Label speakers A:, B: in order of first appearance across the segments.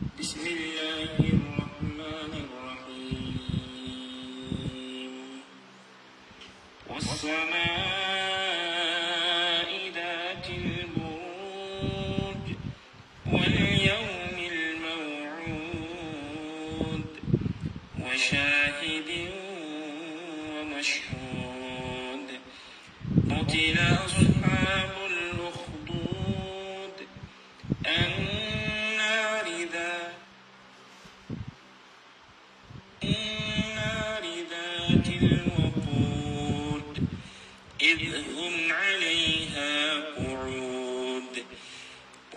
A: بسم الله الرحمن الرحيم والسماء ذات البروج واليوم الموعود وشاهد ومشهود قتل أصحاب الأخدود النار ذات الوقود إذ هم عليها قعود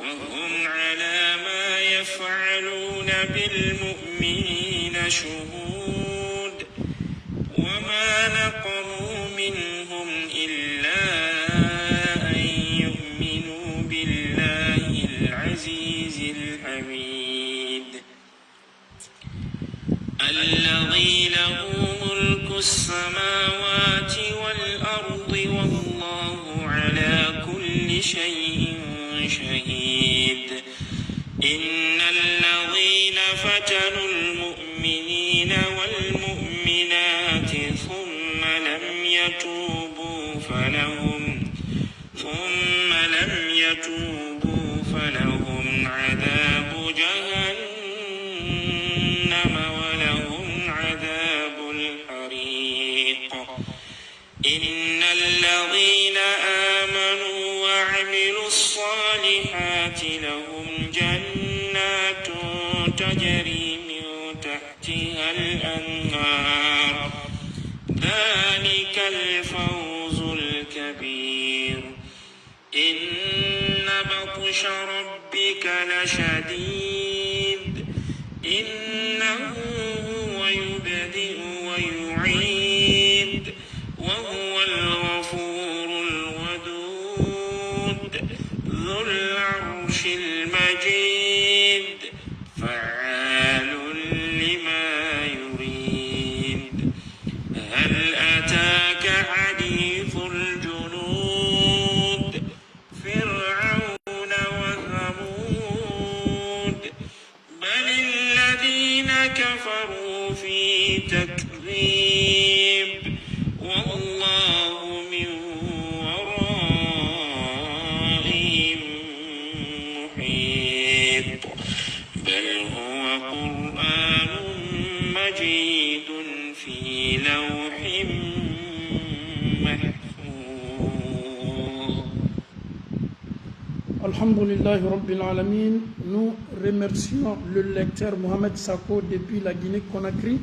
A: وهم على ما يفعلون بالمؤمنين شهود وما نقموا منهم إلا أن يؤمنوا بالله العزيز الحميد الذي له ملك السماوات والأرض والله على كل شيء شهيد إن الذين فتنوا المؤمنين والمؤمنات ثم لم يتوبوا فلهم عذاب جهنم ولهم عذاب الحريق إن الذين آمنوا وعملوا الصالحات لهم جنات تجري من تحتها الأنهار ذلك الفوز الكبير إن بطش ربك لشديد إنه هو يبدئ ويعيد وهو الغفور الودود ذو العرش المجيد فعال لما يريد هل أتاك حديث الجنود فرعون وثمود بل الذين كفروا في تكذيب والله من ورائهم محيط بل هو قرآن مجيد في لوح محفوظ.
B: Alhamdulillah Rabbil Alamin. Nous remercions le lecteur Mohamed Sako depuis la Guinée-Conakry.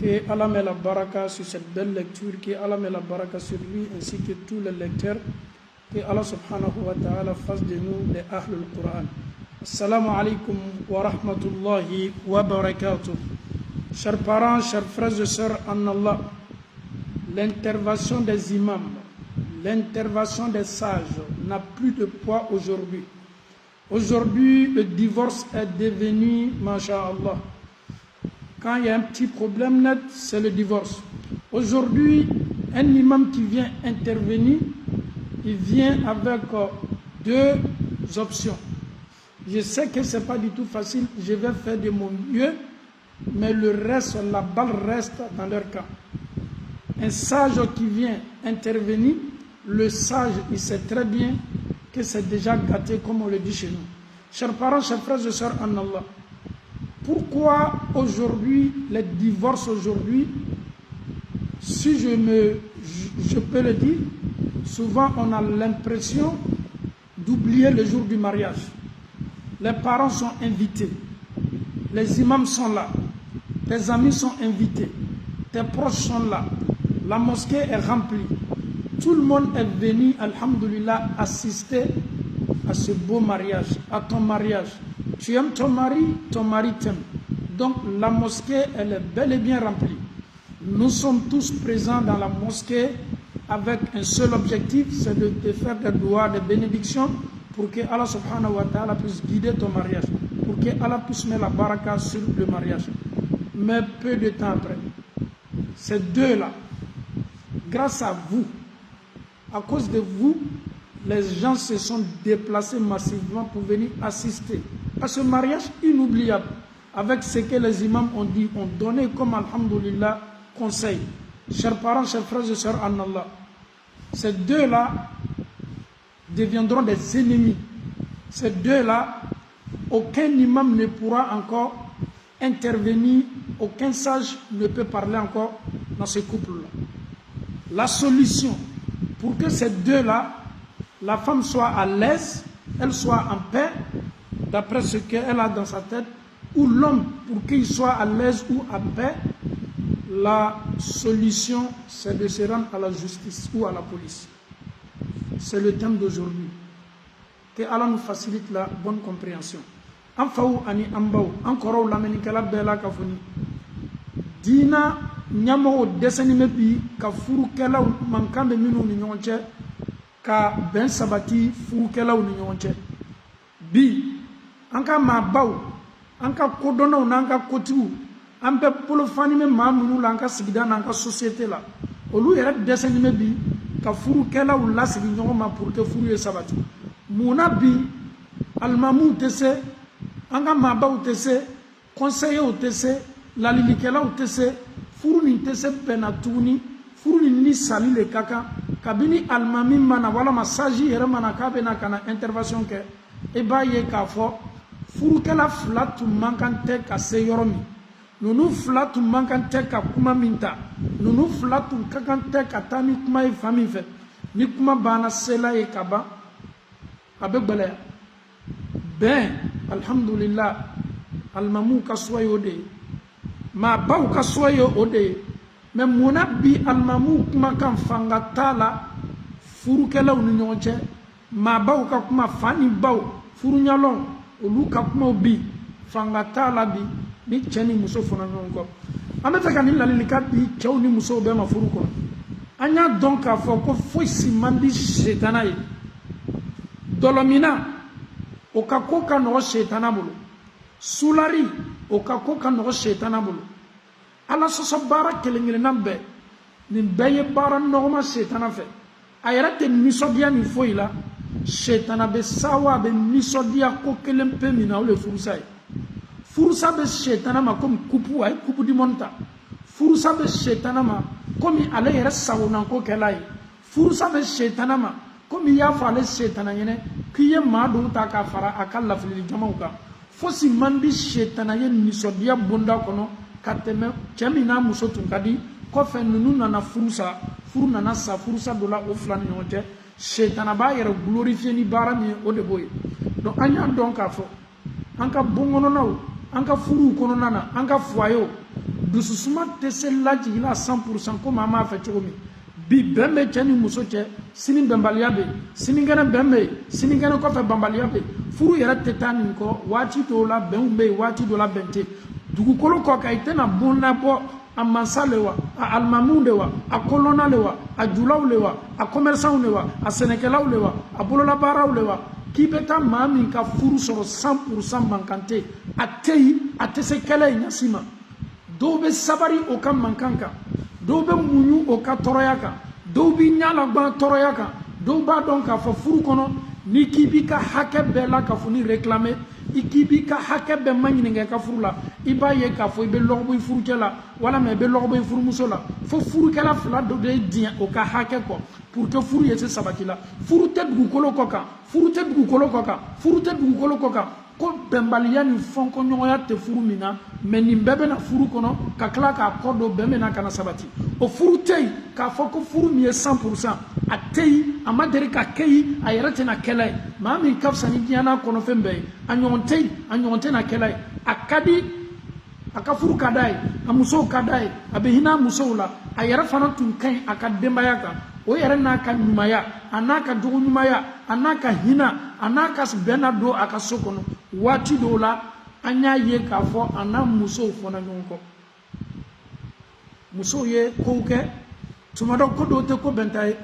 B: Que Allah met la baraka sur cette belle lecture, que Allah met la baraka sur lui ainsi que tous les lecteurs. Que Allah subhanahu wa ta'ala fasse de nous les Ahlul Quran. Assalamu alaikum wa rahmatullahi wa barakatuh. Chers parents, chers frères et sœurs en Allah, l'intervention des imams, l'intervention des sages n'a plus de poids aujourd'hui. Aujourd'hui, le divorce est devenu, masha'Allah, quand il y a un petit problème net, c'est le divorce. Aujourd'hui, un imam qui vient intervenir, il vient avec deux options. Je sais que ce n'est pas du tout facile, je vais faire de mon mieux, mais le reste, la balle reste dans leur camp. Un sage qui vient intervenir, le sage, il sait très bien que c'est déjà gâté, comme on le dit chez nous. Chers parents, chers frères et sœurs en Allah, pourquoi aujourd'hui, les divorces aujourd'hui, si je peux le dire, souvent on a l'impression d'oublier le jour du mariage. Les parents sont invités, les imams sont là, tes amis sont invités, tes proches sont là, la mosquée est remplie. Tout le monde est venu, alhamdoulilah, assister à ce beau mariage, à ton mariage. Tu aimes ton mari t'aime. Donc la mosquée, elle est bel et bien remplie. Nous sommes tous présents dans la mosquée avec un seul objectif, c'est de te faire des doigts, des bénédictions pour que Allah subhanahu wa ta'ala puisse guider ton mariage, pour que Allah puisse mettre la baraka sur le mariage. Mais peu de temps après, ces deux-là, grâce à vous, à cause de vous, les gens se sont déplacés massivement pour venir assister à ce mariage inoubliable, avec ce que les imams ont dit, ont donné comme alhamdoulilah conseil. Chers parents, chers frères et sœurs en Allah, ces deux-là deviendront des ennemis. Ces deux-là, aucun imam ne pourra encore intervenir, aucun sage ne peut parler encore dans ce couple-là. La solution pour que ces deux-là, la femme soit à l'aise, elle soit en paix, d'après ce qu'elle a dans sa tête, ou l'homme pour qu'il soit à l'aise ou en paix, la solution c'est de se rendre à la justice ou à la police. C'est le thème d'aujourd'hui. Que Allah nous facilite la bonne compréhension. En faou ani ambao, encore la menikala bela kafuni. Dina nyamo desenime bi ka furukela mankambe minu ni nyonche ka ben sabati furukela ni nyonche. Bi anka mabao, anka kodono nanka kotiu, ampe polo fanime mamunu lanka sigida nanka société la. Olu yere desenime bi ka furukela ou la sigi nyoma pour que furu sabati. Muna bi almamu tese anga mabao tese conseiller o tese lalilikela o tese furu ni tese penatuni furu ni sali le kaka kabini almami mana wala masaji yere mana kabe na kana intervention ke e ba ye ka fo furu kala flatu mankante ka se yoromi nunu flatu mankante ka kuma minta nunu flatu kakante ka tani kuma e fami fe ni kuma bana sela e kaba abe gbele ben alhamdulillah almamu ka soyo de ma baw ka soyo ode mais mona bi almamu kuma kan fanga tala furu kelaw ni nyonche ma baw ka kuma fani baw furu nyalon olu ka kuma bi fanga tala bi ni cheni muso fona nyonko ameta kan ni lalili ka bi chew ni muso be ma furu ko anya donc a fo ko foi si mandi shetanaye dolomina o ka ko ka no shetana bulu sulari o ka ko ka no shetana bulu ala soso bara kelengele nambe ni beye bara no ma shetana fe ayara te misodia ni foila shetana be sawa be misodia ko kelempe mina o le furusa be shetana ma comme kupu ay kupu di monta furusa be shetana ma comme ala yara sawuna ko kelai furusa be shetana ma comme ya fale shetana yene kiye madu ta ka fara akalla fili jamauka fosi mandi shetana yen misodia bunda kono kateme chemina musotun kadi ko fe nunu nana furusa furu nana sa furusa dola o flan nyonte shetana ba yere glorifier ni bara mi o de boy donc anya donc afo anka bongono naw anka furu kono nana anka foyo dususuma teselaji ila 100% ko mama fa chomi bi bembe chani musoche sini bembalia be sini ngana bembe sini ngana ko fa bambalia be furu yara tetani ko wati to la bembe wati do la bente dugu kolo ko ka itena bonna bo amansalewa a almamunde wa a kolonalewa a julawlewa a commerçant lewa a senekelawlewa a bolola barawlewa kibeta mami ka furu soro 100% mankante atei atese kala nyasima dobe sabari o kam mankanka dobe munyu o ka toroyaka dobi nyala gba toroyaka doba donc ka furu kono ni kibi ka hake bela ka funi réclamer ikibi ka hake be manyinge ka furu la ibaye ka fo be logbo furu kala wala me be logbo furu musola fo furu kala fla do de dia o ka hake ko pour que furu yese sabakila furu te dugu kolo koka furu te dugu kolo koka furu te dugu kolo koka ko bembaliya ni fonko nyoya te furu mina meni bebe na furu kono ka kla ka kodo bembe na kana sabati o furu tei ka foko furu mi 100% atei amadere ka kei ayerete na kelai mami kafsa ni diana kono fembe anyonte na kelai akadi akafuru kadai amuso kadai abehina musola ayere fana tun kan akademba yaka o yere na ka nyumaya anaka jogo nyumaya anaka hina anaka benado aka sokono wati dola anya ye ka fo ana muso fona nyonko muso ye koke tumado ko do te ko bentai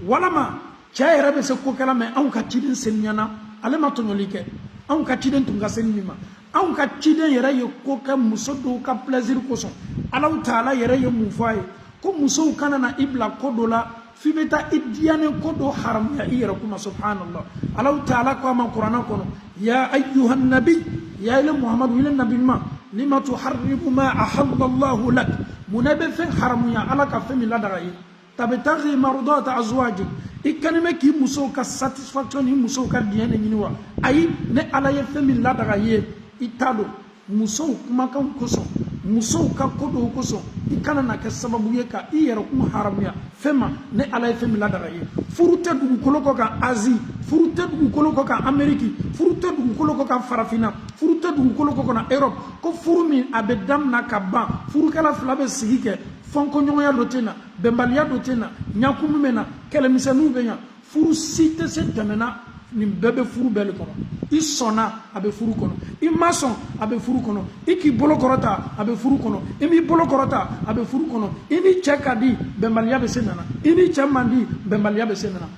B: wala ma cha yere be se ko kala me an ka tidin selnyana ale ma to nyolike an ka tidin tunga selnima an ka tidin yere ye ko ka muso do ka plaisir ko son alaw taala yere ye mu faye ko muso kana na ibla ko dola fibeta idiane ko do haram ya ira kuma subhanallah alaw taala ko ma qur'ana kono ya ayyuhan nabi ya ila muhammad ila nabi ma lima tuharrimu ma ahalla allah lak munabe fe haramu ya ala ka fe mi ladara yi tabtaghi mardata azwajik ikanime ki muso ka satisfaction ni muso ka diene ni wa ayi ne ala ye fe mi ladara yi italo muso kuma kan koso muso ka kodo koso ikana na ke sababu ye ka i yero kuma haramuya fema ne ala ye femi ladara ye furute dugu koloko kan Asie furute dugu koloko kan Ameriki furute dugu koloko kan farafina furute dugu koloko kan Europe ko furu min abe damna ka ban furukala fila be sigi ke fonko ɲɔgɔnya dɔ tɛ na bɛnbaliya dɔ tɛ na ɲakumu bɛ na kɛlɛmisɛnninw bɛ ɲa furu si tɛ se tɛmɛna nin bɛɛ bɛ furu bɛɛ le kɔnɔ i sɔnna a bɛ furu kɔnɔ i ma sɔn a bɛ furu kɔnɔ i k'i bolo kɔrɔta a bɛ furu kɔnɔ i m'i bolo kɔrɔta a bɛ furu kɔnɔ i ni cɛ ka di bɛnbaliya bɛ se nana i ni cɛ man di bɛnbaliya bɛ se nana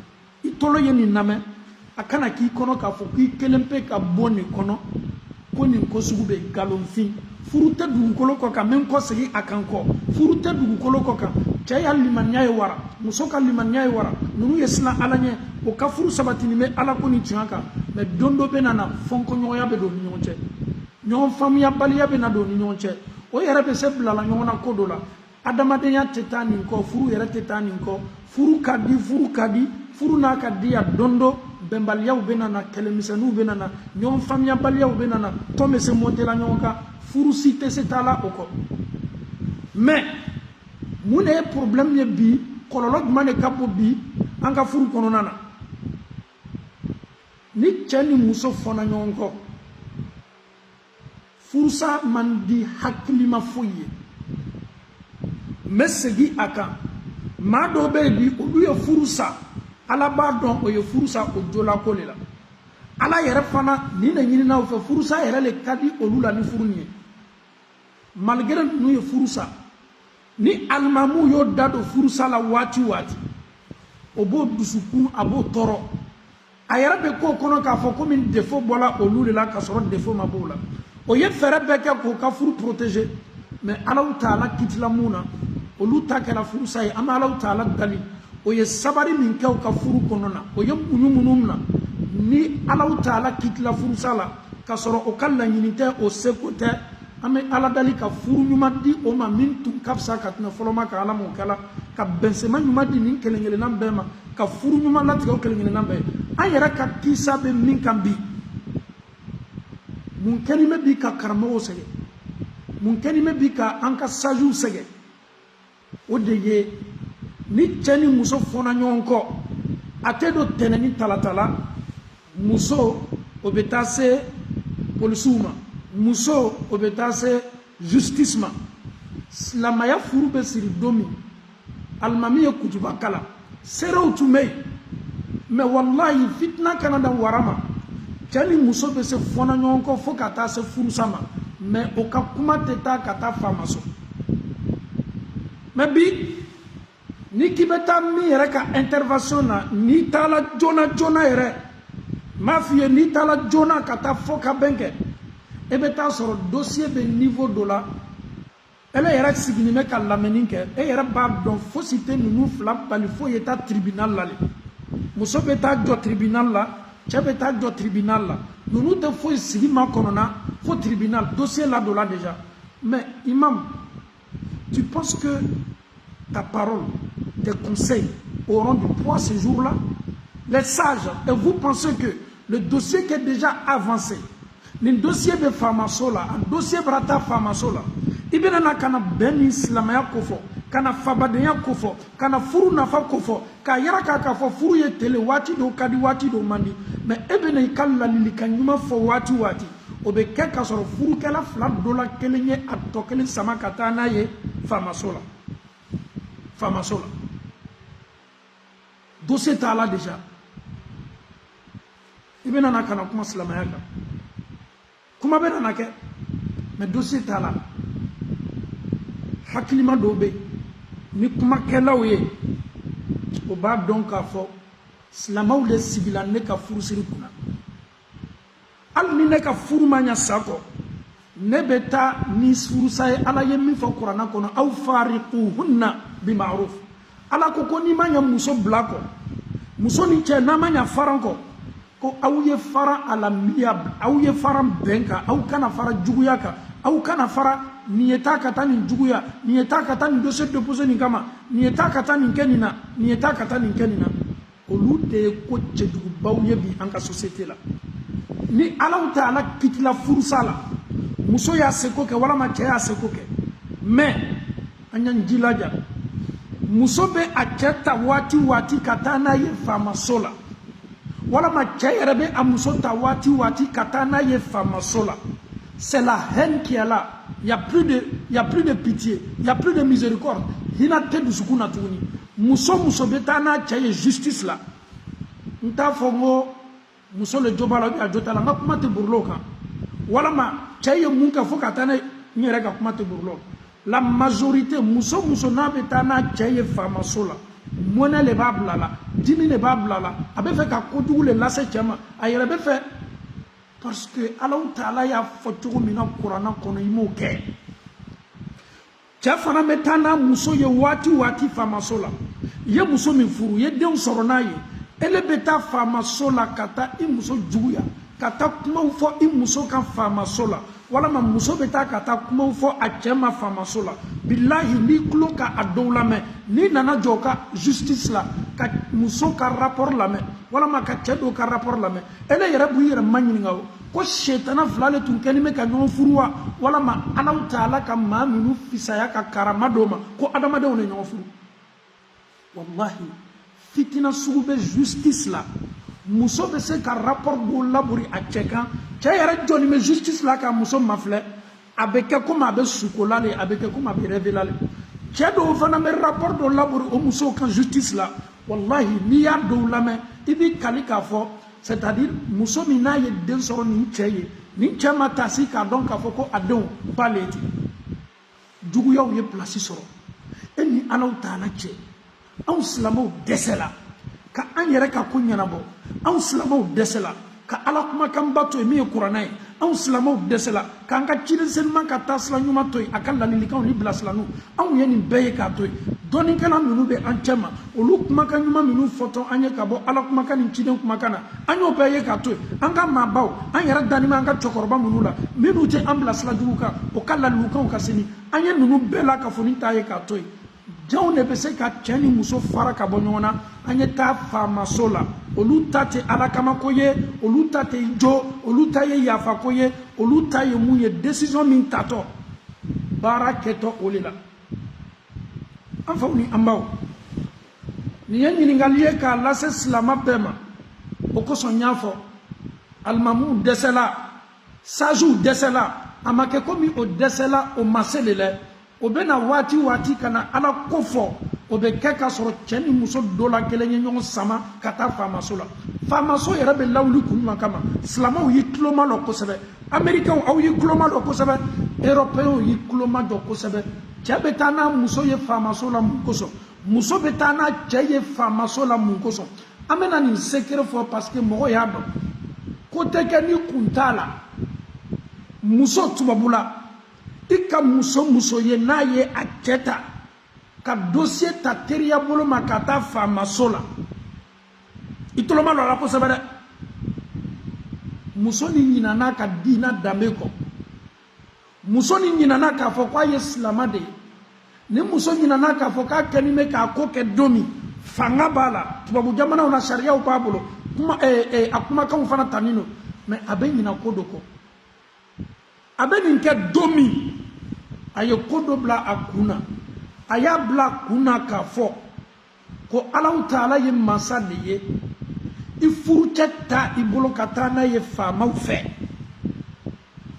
B: i tɔlɔ ye nin lamɛn a kana k'i kɔnɔ k'a fɔ k'i kelen pe ka bɔ nin kɔnɔ ko nin ko sugu bɛ nkalonfin furu tɛ dugukolo kɔ kan min kɔ segin a kan kɔ furu tɛ dugukolo kɔ kan cɛ ya limaniya ye wara muso ka limaniya ye wara ninnu ye siran ala ɲɛ o ka furu sabatini bɛ ala ko ni tiɲɛ kan mɛ don dɔ bɛ na na fɔnkɔɲɔgɔnya bɛ don ni ɲɔgɔn cɛ ɲɔgɔn faamuyabaliya bɛ na don ni ɲɔgɔn cɛ o yɛrɛ bɛ se bilala ɲɔgɔn na ko dɔ la adamadenya tɛ taa nin kɔ furu yɛrɛ tɛ taa nin kɔ furu ka di furu n'a ka di ya don dɔ bɛnbaliyaw bɛ na na kɛlɛmisɛnninw bɛ na na ɲɔgɔn faamuyabaliyaw bɛ na na tɔn bɛ se mɔntela ɲɔgɔn kan furu si tɛ se taa la o kɔ mais mun de ye problème ye bi kɔlɔlɔ jumɛn de ka bon bi an ka furu kɔnɔna na ni cɛ ni muso fɔnna ɲɔgɔn kɔ furusa man di hakilima foyi ye n bɛ segin a kan maa dɔw bɛ yen bi olu ye furusa ala b'a dɔn o ye furusa o jolako de la ala yɛrɛ fana nin de ɲininaw fɛ furusa yɛrɛ le ka di olu la ni furu nin ye malgré ninnu ye furusa ni alimamu y'o da don furusa la waati o waati o b'o dusukun a b'o tɔɔrɔ a yɛrɛ bɛ k'o kɔnɔ k'a fɔ komi défaut bɔra olu de la ka sɔrɔ défaut ma b'o la o ye fɛɛrɛ bɛɛ kɛ k'o ka furu protéger mais alaw taala kitila mun na olu ta kɛra furusa ye an bɛ alaw taala dali o ye sabari min kɛ u ka furu kɔnɔ na o ye muɲu minnu na ni alaw taala kitila furusa la ka sɔrɔ o ka laɲini tɛ o seko tɛ an bɛ ala dali ka furu ɲuman di o ma min tun ka fisa ka tɛmɛ fɔlɔ ma ka ala m'o kɛla ka bɛnsɛma ɲuman di nin kelen kelenna bɛɛ ma ka furu ɲuman latigɛ o kelen kelenna bɛɛ an yɛrɛ ka kisa bɛ min kan bi mun kɛlen bɛ bi ka karamɔgɔw sɛgɛn mun kɛlen bɛ bi ka an ka sajiw sɛgɛn o de ye ni cɛ ni muso fɔnna ɲɔgɔn kɔ a tɛ don tɛnɛn ni talata la muso o bɛ taa se polisiw ma muso o bɛ taa se justice ma silamɛya furu bɛ siri don min alimami ye kutuba kala seerew tun bɛ yen mais walahi fitina kana da wara ma cɛ ni muso bɛ se fɔnna ɲɔgɔn kɔ fo ka taa se furusa ma mais o ka kuma tɛ taa ka taa faama so mais bi ni k'i bɛ taa min yɛrɛ ka intervention na n'i taala joona joona yɛrɛ n b'a f'i ye n'i taala joona ka taa fɔ ka bɛn kɛ e bɛ taa sɔrɔ dossier bɛ niveau dɔ la ele yɛrɛ sigilen bɛ ka lamɛnni kɛ e yɛrɛ b'a dɔn fosi tɛ ninnu fila bali fo ye taa tribunal la le muso bɛ taa jɔ tribunal la cɛ bɛ taa jɔ tribunal la ninnu tɛ foyi sigi ma kɔnɔna fo tribunal dossier la dɔ la déjà mais imam tu penses que ta parole tes conseils auront du poids ce jour-là les sages et vous pensez que le dossier qui est déjà avancé nin dossier bɛ faamaso la a dossier bɛra taa faamaso la i bɛna na ka na bɛn ni silamɛya ko fɔ ka na fabadenya ko fɔ ka na furu nafa ko fɔ k'a yira k'a fɔ furu ye tele waati dɔw ka di waati dɔw man di mais e bɛna i ka ladilikan ɲuman fɔ waati o waati o bɛ kɛ k'a sɔrɔ furukɛla fila dɔ la kelen ye a tɔ kelen sama ka taa n'a ye faamaso la dossier t'a la déjà i bɛna na ka na kuma silamɛya kan kuma bɛ nana kɛ mais dossier t'a la hakilima dɔw bɛ yen ni kumakɛlaw ye o b'a dɔn k'a fɔ silamɛw de sigila ne ka furusiri kunna hali ni ne ka furu ma ɲa sa kɔ ne bɛ taa ni furusa ye ala ye min fɔ kuranna kɔnɔ aw fariquhunna bi ma'ruf ala ko n'i ma ɲa muso bila kɔ muso ni cɛ n'a ma ɲa faran kɔ ko aw ye fara ala miya aw ye fara benka aw kana fara juguya ka aw kana fara ni eta kata ni juguya ni eta kata ni dossier de poser ni kama ni eta kata ni kenina ni eta kata ni kenina olu de ko cɛjugu baw ye bi an ka société la ni ala taala kitila furusa la muso y'a seko kɛ walama cɛ y'a seko kɛ mais an y'an jilaja muso bɛ a cɛ ta waati waati ka taa n'a ye faamaso la walama cɛ yɛrɛ bɛ a muso ta waati waati ka taa n'a ye faamaso la c'est la haine qui est là. Il n'y a plus de pitié, il n'y a plus de miséricorde. Hina te dusukun na tuguni. Muso beta na cɛ justice la. Nta fɔ ngo muso le joba la a jota la nga kuma te burlo kan. Walama cɛ ye mun ka fɔ ka taa na nyɛrɛ ka kuma te burlo. La majorité muso n'a beta na cɛ ye faamaso la. Mɔnɛ le b'a bila la, dimi le b'a bila la. A bɛ fɛ ka kojugu le lase cɛ ma. A yɛrɛ bɛ fɛ parce que Allah Ta'ala y'a fait tout le monde Coran kono imo ke. Cɛ fana bɛ taa n'a muso ye waati waati faamaso la. Ye muso min furu ye denw sɔrɔ n'a ye. Ele bɛ taa faamaso la ka taa I muso juguya ka taa kumaw fɔ I muso ka faamaso la. Walama muso bɛ taa ka taa kumaw fɔ a cɛ ma faamaso la. Billahi ni tulo ka a dɔw lamɛn ni nana jɔ ka justice la ka muso ka rapport lamɛn walama ka cɛ dɔw ka rapport lamɛn ele yɛrɛ b'u yɛrɛ ma ɲininka o ko shetana fila le tun kɛlen bɛ ka ɲɔgɔn furu wa walama Ala Ta'ala ka maa minnu fisaya ka karama dɔw ma ko adamadenw de ɲɔgɔn furu wallahi fitina sugu bɛ justice la muso bɛ se ka rapport dɔw labori a cɛ kan cɛ yɛrɛ jɔlen bɛ justice la ka muso mafilɛ a bɛ kɛ komi a bɛ sukola le a bɛ kɛ komi a bɛ révéla le cɛ dɔw fana bɛ rapport dɔw labori o musow kan justice la wallahi n'i y'a dɔw lamɛn I b'i kali k'a fɔ c'est-à-dire muso min n'a ye den sɔrɔ nin cɛ ye nin cɛ ma taa si k'a dɔn k'a fɔ ko a denw ba le ten juguyaw ye place sɔrɔ e ni Ala Ta'ala cɛ anw silamɛw dɛsɛ la ka an yɛrɛ ka ko ɲɛnabɔ anw silamɛw dɛsɛ la ka Ala kumakanba to yen min ye kuranɛ ye anw silamɛw dɛsɛ la k'an ka cidensenima ka taa sira ɲuman to yen a ka ladilikanw ni bilasiraniw anw ye nin bɛɛ ye k'a to yen dɔnnikɛla ninnu bɛ an cɛ ma olu kumakan ɲuman minnu fɔtɔ an ye ka bɔ Ala kumakan ni ciden kumakan na an y'o bɛɛ ye k'a to yen an ka maabaw an yɛrɛ danima an ka cɛkɔrɔba minnu la minnu tɛ an bilasira jugu kan o ka ladilikanw ka sini an ye ninnu bɛɛ la ka fɔ ni t'a ye k'a to yen jɔnw de bɛ se ka cɛ ni muso fara ka bɔ ɲɔgɔn na an ye taa faamaso la olu ta tɛ Ala kama ko ye olu ta tɛ jo olu ta ye yafa ko ye olu ta ye mun ye décision min tatɔ baara kɛtɔ o de la an faw ni an baw nin ye ɲininkali ye k'a lase silama bɛɛ ma o kosɔn n y'a fɔ alimamuw dɛsɛla sages dɛsɛla a ma kɛ komi o dɛsɛla o ma se de la o bɛ na waati waati ka na Ala ko fɔ o bɛ kɛ ka sɔrɔ cɛ ni muso dɔ la kelen ye ɲɔgɔn sama ka taa faamaso la faamaso yɛrɛ bɛ lawuli kun jumɛn kama silamɛw y'i tuloma dɔn kosɛbɛ américains aw y'i tuloma dɔn kosɛbɛ européens y'i tuloma dɔn kosɛbɛ cɛ bɛ taa n'a muso ye faamaso la mun kosɔn muso bɛ taa n'a cɛ ye faamaso la mun kosɔn an bɛna nin secret fɔ parce que mɔgɔ y'a dɔn ko tɛ kɛ ni kun t'a la muso tubabu la I ka muso ye n'a ye a cɛ ta ka dossier ta teriya bolo ma ka taa faamaso la I toloma dɔ a la kosɛbɛ dɛ muso ni ɲinana ka diinɛ danbe kɔ muso ni ɲinana k'a fɔ k'a ye silama de ye ni muso ɲinana k'a fɔ k'a kɛlen bɛ k'a ko kɛ don min fanga b'a la tubabu jamanaw na sariyaw b'a bolo a kumakanw fana tanin don mais a bɛ ɲina ko dɔ kɔ a bɛ nin kɛ don min a ye ko dɔ bila a kun na a y'a bila a kun na k'a fɔ ko Ala Ta'ala ye masa de ye I furucɛ ta I bolo ka taa n'a ye faamaw fɛ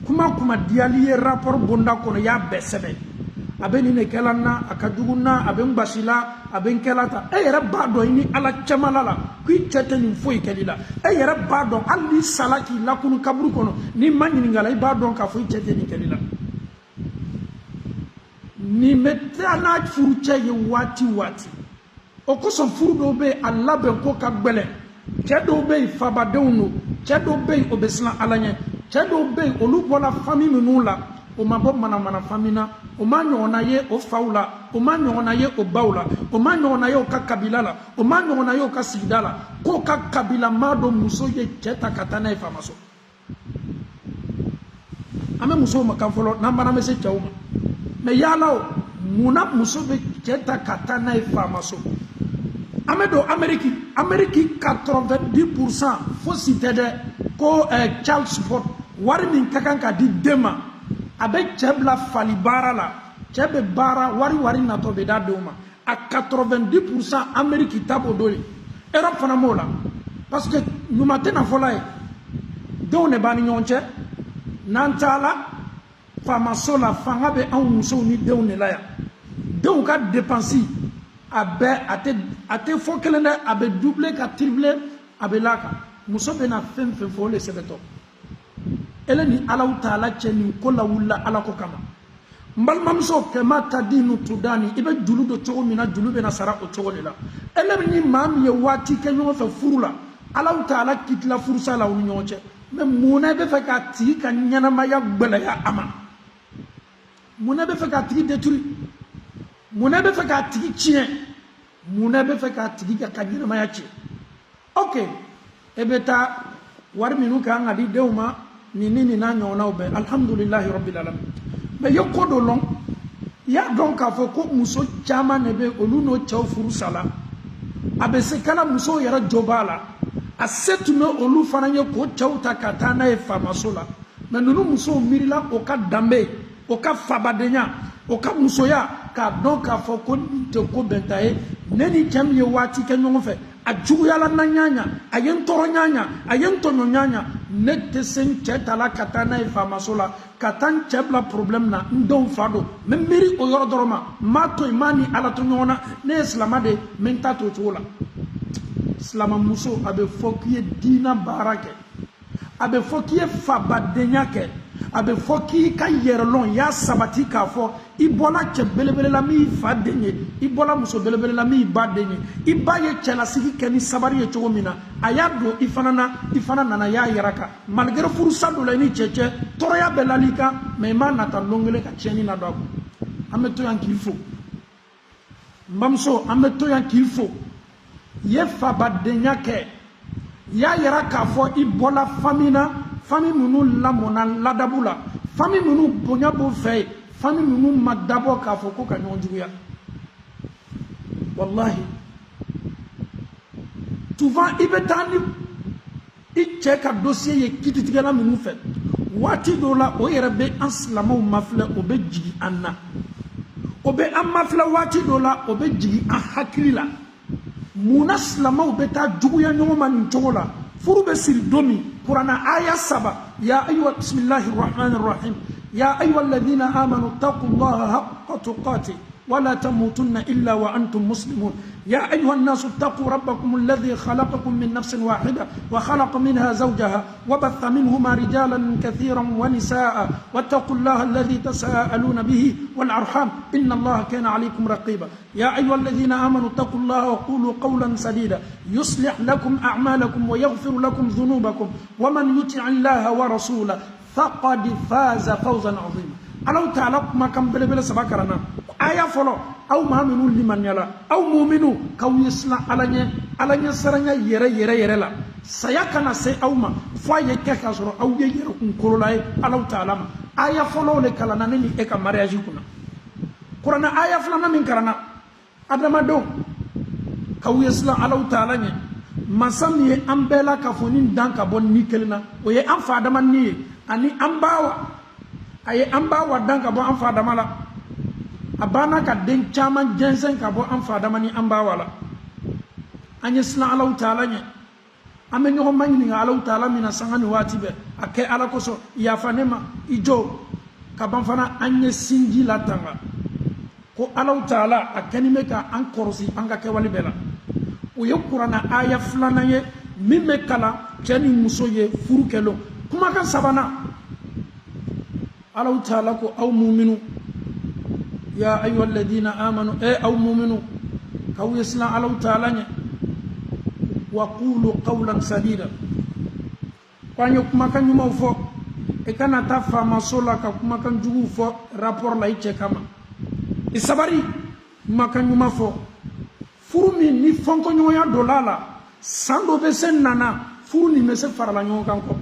B: kuma kuma diyali ye rapport bonda kɔnɔ y'a bɛɛ sɛbɛn a bɛ nin de kɛla n na a ka jugu n na a bɛ n basi la a bɛ n kɛla ta e yɛrɛ b'a dɔn I ni Ala cɛmala la ko I cɛ tɛ nin foyi kɛli la e yɛrɛ b'a dɔn hali n'i sala k'i lakunu kaburu kɔnɔ n'i ma ɲininka la I b'a dɔn k'a fɔ I cɛ tɛ nin kɛli la nin bɛ taa n'a furucɛ ye waati waati o kosɔn furu dɔw bɛ yen a labɛn ko ka gɛlɛn cɛ dɔw bɛ yen fabadenw don cɛ dɔw bɛ yen o bɛ siran Ala ɲɛ cɛ dɔw bɛ yen olu bɔra famille minnu la o ma bɔ manamana famille na o ma ɲɔgɔnna ye o faw la o ma ɲɔgɔnna ye o baw la o ma ɲɔgɔnna ye o ka kabila la o ma ɲɔgɔnna ye o ka sigida la ko ka kabila mado muso ye cheta katana e famaso ame muso makan folo nambana me se chawma me yalao muna muso be cheta katana e famaso ame do Ameriki 90% fo sitede ko child support wari min kakan ka di dema abe chebla falibara la chebe bara wari na to be da doma a 90% Ameriki tabo doli Europe fana mola parce que nous matena fola e do ne bani nyonche nantala famaso la fanga be an muso ni de ne la ya de ka dépenser abe ate fo kelene abe doubler ka tripler abe laka muso be na fem fo le sebeto eleni ala taala cheni ko la wulla ala ko kama mbal mamso ke mata dinu tudani ibe julu do chogo mina julu be na sara o chogo la eleni mam ye wati ke nyo fa furula ala taala kitla fursa la wu nyoche me muna be fa ka ti ka nyana ma ya gbele ya ama muna be fa ka ti détruire muna be fa ka ti chien muna be fa ka ti ka nyana ma ya chi ok ebeta war minu ka ngadi dewma ni na nyona obe alhamdulillah rabbil alamin mais yokodo long ya donc afo ko muso chama nebe oluno chaw furu sala abese kana muso yara jobala asetuno olu fananye ko chawta katana e famasola mais nunu muso mirila o ka dambe o ka fabadenya o ka muso ya ka donc afo ko te ko bentaye neni chamye wati ke nyonfe ajuguyala na nyanya ayen toro nyanya ayen tonyo nyanya nete sen chetala katana e famasola katan chebla problem na ndon fado memiri o yorodoroma mato imani ala tonyona ne islamade menta to chola islama muso abe fokiye dina barake abe fokiye fabadenya ke abe foki ka yerlon ya sabati ka fo ibola che belebele la mi fadenye ibola muso belebele la mi badenye ibaye chela sigi keni sabari ye chogomina ayado ifana na ya yaraka malgré fursa do la ni cheche toroya belalika me mana ta longele ka cheni na do ameto yan kilfo mbamso ameto yan kilfo ye fabadenya ke ya yaraka fo ibola famina fami munu lamona ladabula fami munu bonya bo fay fami munu madabo ka fo ko ka nyonjuya wallahi souvent ibetani iche ka dossier ye kititigala munu fe wati dola o yerebe anslamo mafle obe jigi anna obe amafle wati dola obe jigi an hakilila munaslama obeta juguya nyoma ni chogola furube sir domi قرآن آية 7 يا أيها بسم الله الرحمن الرحيم يا أيها الذين آمنوا اتقوا الله حق تقاته ولا تموتن إلا وأنتم مسلمون يا أيها الناس اتقوا ربكم الذي خلقكم من نفس واحدة وخلق منها زوجها وبث منهما رجالا كثيرا ونساء واتقوا الله الذي تساءلون به والأرحام إن الله كان عليكم رقيبا يا أيها الذين آمنوا اتقوا الله وقولوا قولا سديدا يصلح لكم أعمالكم ويغفر لكم ذنوبكم ومن يطع الله ورسوله فقد فاز فوزا عظيما الله تعالى ما كان بلبل سبكرنا آية فلو أو ما منو لمن يلا أو مؤمنو كو يسلا على سرنا يرى لا سيكنا سي أو ما فاي كاسرو أو يرى كورولاي الله تعالى آية فلو لكلنا نني إكا مرياجي كنا قرآن آية فلنا من كرنا أدم دو كو يسلا الله تعالى masami ambela kafonin danka bon nikelna oye an fadama ni ani ambawa aye ambawa danka bon an fadama la abana ka den chaman jensen ka bon an fadama ni ambawa la anye sna Allah taala nye ame nyo manyini Allah taala mina sangani watibe ake ala koso ya fanema ijo ka ban fana anye sinji la tanga ko Allah taala akanime ka an korosi an ka ke wali bela o ye kurana aya fulana ye min bɛ kala cɛ ni muso ye furu kɛlɛ kumakan sabanan Allahu taala ko aw muminu ya ayyuhal ladina amanu aw muminu kaw yasla Allahu taala ɲɛ wa qulu qawlan sadida k'an ye kumakan ɲumanw fɔ i kana taa faamaso la ka kumakan juguw fɔ rapport la i cɛ kama i sabari kumakan ɲuman fɔ furu min ni fɔnkɔɲɔgɔnya donna la san dɔ bɛ se nana furu nin bɛ se farala ɲɔgɔn kan kɔ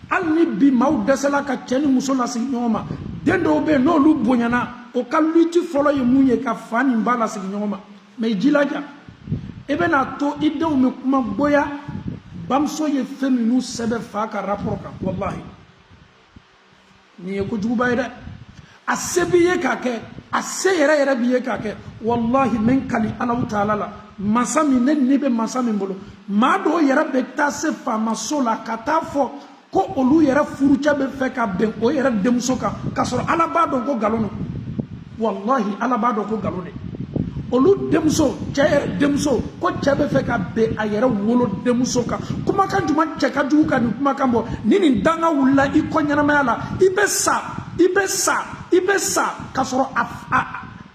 B: hali ni bi maaw dɛsɛla ka cɛ ni muso lasigi ɲɔgɔn ma den dɔw bɛ yen n'olu bonyana o ka luti fɔlɔ ye mun ye ka fa ni ba lasigi ɲɔgɔn ma mɛ i jilaja i bɛna to i denw bɛ kuma goya bamuso ye fɛn minnu sɛbɛn fa ka rapport kan walahi nin ye kojuguba ye dɛ a se b'i ye k'a kɛ a se yɛrɛ yɛrɛ b'i ye k'a kɛ walahi n bɛ n kali Alahu Taala la masa min ne bɛ masa min bolo maa dɔw yɛrɛ bɛ taa se faamaso la ka taa fɔ ko olu yɛrɛ furucɛ bɛ fɛ ka bɛn o yɛrɛ denmuso kan k'a sɔrɔ Ala b'a dɔn ko nkalon don walahi Ala b'a dɔn ko nkalon de olu denmuso cɛ yɛrɛ denmuso ko cɛ bɛ fɛ ka bɛn a yɛrɛ wolo denmuso kan kumakan jumɛn cɛ ka jugu ka nin kumakan bɔ ni nin danga wulila i kɔ ɲɛnamaya la i bɛ sa k'a sɔrɔ